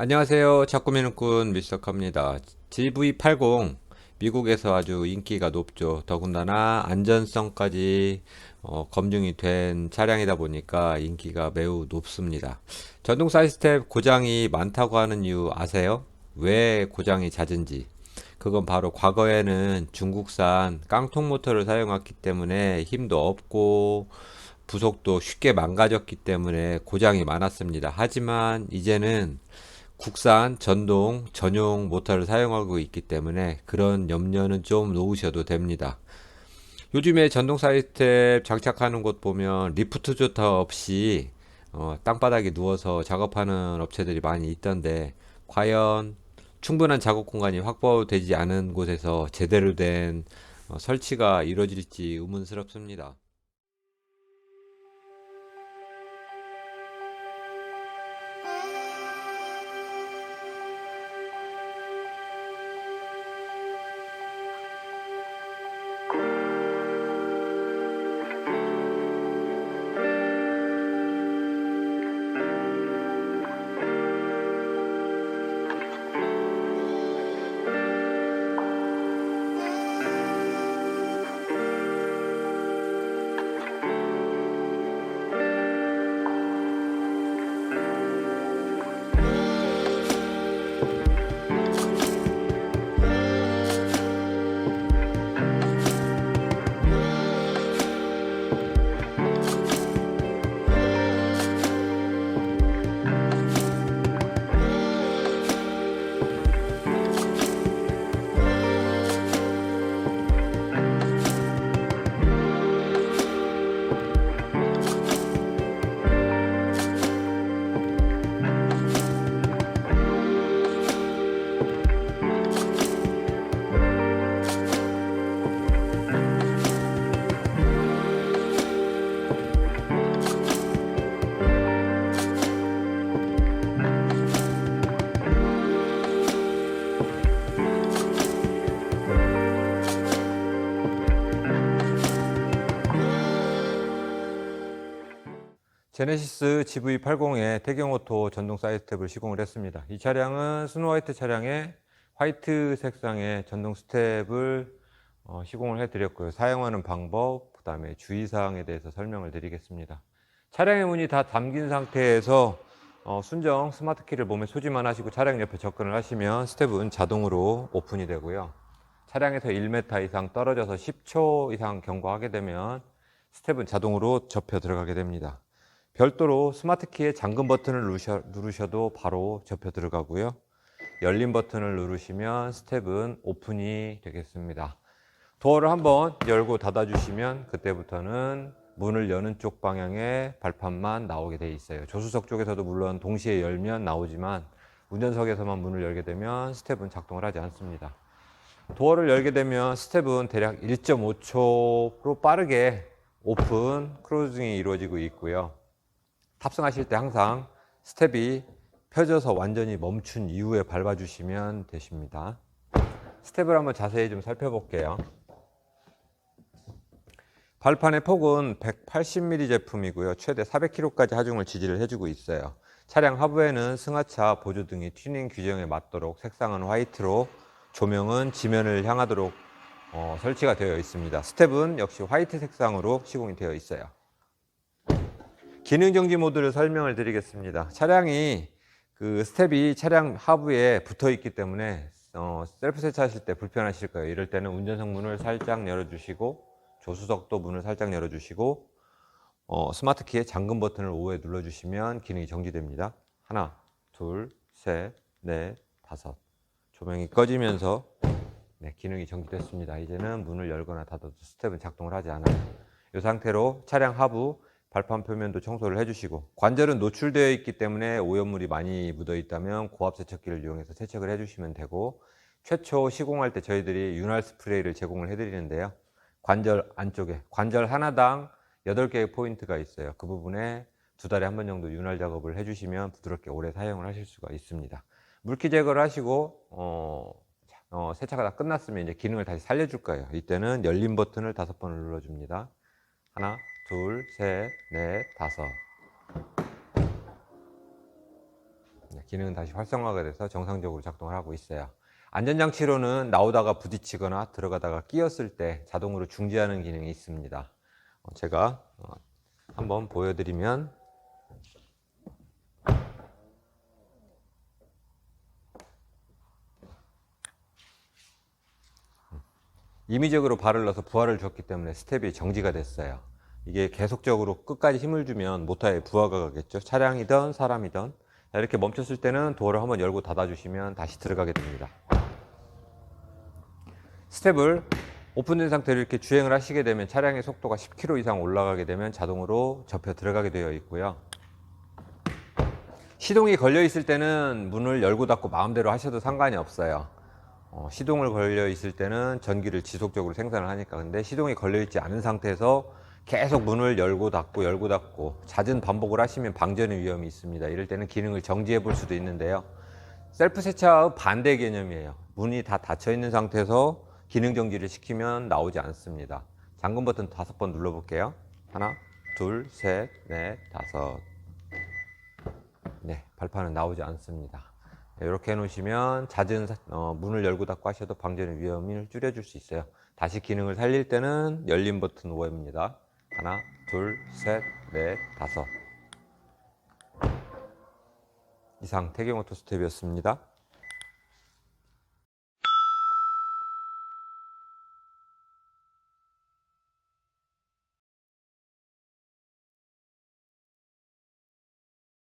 안녕하세요. 자꾸미는꾼 미스터카입니다. GV80 미국에서 아주 인기가 높죠. 더군다나 안전성까지 검증이 된 차량이다 보니까 인기가 매우 높습니다. 전동 사이드스텝 고장이 많다고 하는 이유 아세요? 왜 고장이 잦은지. 그건 바로 과거에는 중국산 깡통 모터를 사용했기 때문에 힘도 없고 부속도 쉽게 망가졌기 때문에 고장이 많았습니다. 하지만 이제는 국산 전동 전용 모터를 사용하고 있기 때문에 그런 염려는 좀 놓으셔도 됩니다. 요즘에 전동 사이트에 장착하는 곳 보면 리프트 조타 없이 땅바닥에 누워서 작업하는 업체들이 많이 있던데 과연 충분한 작업 공간이 확보되지 않은 곳에서 제대로 된 설치가 이루어질지 의문스럽습니다. 제네시스 GV80에 태경오토 전동 사이드스텝을 시공을 했습니다. 이 차량은 스노화이트 차량에 화이트 색상의 전동 스텝을 시공을 해드렸고요. 사용하는 방법, 그 다음에 주의사항에 대해서 설명을 드리겠습니다. 차량의 문이 다 잠긴 상태에서 순정 스마트키를 몸에 소지만 하시고 차량 옆에 접근을 하시면 스텝은 자동으로 오픈이 되고요. 차량에서 1m 이상 떨어져서 10초 이상 경과하게 되면 스텝은 자동으로 접혀 들어가게 됩니다. 별도로 스마트키의 잠금 버튼을 누르셔도 바로 접혀 들어가고요. 열린 버튼을 누르시면 스텝은 오픈이 되겠습니다. 도어를 한번 열고 닫아 주시면 그때부터는 문을 여는 쪽 방향의 발판만 나오게 되어 있어요. 조수석 쪽에서도 물론 동시에 열면 나오지만 운전석에서만 문을 열게 되면 스텝은 작동을 하지 않습니다. 도어를 열게 되면 스텝은 대략 1.5초로 빠르게 오픈, 크루징이 이루어지고 있고요. 탑승하실 때 항상 스텝이 펴져서 완전히 멈춘 이후에 밟아주시면 되십니다. 스텝을 한번 자세히 좀 살펴볼게요. 발판의 폭은 180mm 제품이고요. 최대 400kg까지 하중을 지지를 해주고 있어요. 차량 하부에는 승하차, 보조등이 튜닝 규정에 맞도록 색상은 화이트로 조명은 지면을 향하도록 설치가 되어 있습니다. 스텝은 역시 화이트 색상으로 시공이 되어 있어요. 기능 정지 모드를 설명을 드리겠습니다. 차량이 그 스텝이 차량 하부에 붙어 있기 때문에 셀프 세차하실 때 불편하실 거예요. 이럴 때는 운전석 문을 살짝 열어주시고 조수석도 문을 살짝 열어주시고 스마트 키의 잠금 버튼을 5회 눌러주시면 기능이 정지됩니다. 하나, 둘, 셋, 넷, 다섯. 조명이 꺼지면서 네, 기능이 정지됐습니다. 이제는 문을 열거나 닫아도 스텝은 작동을 하지 않아요. 이 상태로 차량 하부 발판 표면도 청소를 해주시고, 관절은 노출되어 있기 때문에 오염물이 많이 묻어 있다면 고압 세척기를 이용해서 세척을 해주시면 되고, 최초 시공할 때 저희들이 윤활 스프레이를 제공을 해드리는데요. 관절 안쪽에 관절 하나당 8개의 포인트가 있어요. 그 부분에 2달에 한 번 정도 윤활 작업을 해주시면 부드럽게 오래 사용을 하실 수가 있습니다. 물기 제거를 하시고 세차가 다 끝났으면 이제 기능을 다시 살려줄 거예요. 이때는 열린 버튼을 5번을 눌러줍니다. 하나, 둘, 셋, 넷, 다섯. 기능은 다시 활성화가 돼서 정상적으로 작동을 하고 있어요. 안전장치로는 나오다가 부딪히거나 들어가다가 끼었을 때 자동으로 중지하는 기능이 있습니다. 제가 한번 보여드리면, 임의적으로 발을 넣어서 부하를 줬기 때문에 스텝이 정지가 됐어요. 이게 계속적으로 끝까지 힘을 주면 모터에 부하가 가겠죠. 차량이든 사람이든. 이렇게 멈췄을 때는 도어를 한번 열고 닫아 주시면 다시 들어가게 됩니다. 스텝을 오픈된 상태로 이렇게 주행을 하시게 되면 차량의 속도가 10km 이상 올라가게 되면 자동으로 접혀 들어가게 되어 있고요. 시동이 걸려 있을 때는 문을 열고 닫고 마음대로 하셔도 상관이 없어요. 시동을 걸려 있을 때는 전기를 지속적으로 생산을 하니까. 근데 시동이 걸려 있지 않은 상태에서 계속 문을 열고 닫고 잦은 반복을 하시면 방전의 위험이 있습니다. 이럴 때는 기능을 정지해 볼 수도 있는데요. 셀프 세차의 반대 개념이에요. 문이 다 닫혀 있는 상태에서 기능 정지를 시키면 나오지 않습니다. 잠금 버튼 5번 눌러 볼게요. 하나, 둘, 셋, 넷, 다섯. 네, 발판은 나오지 않습니다. 이렇게 해놓으시면 잦은 문을 열고 닫고 하셔도 방전의 위험을 줄여줄 수 있어요. 다시 기능을 살릴 때는 열림 버튼 5입니다. 하나, 둘, 셋, 넷, 다섯. 이상 태경오토 스텝이었습니다.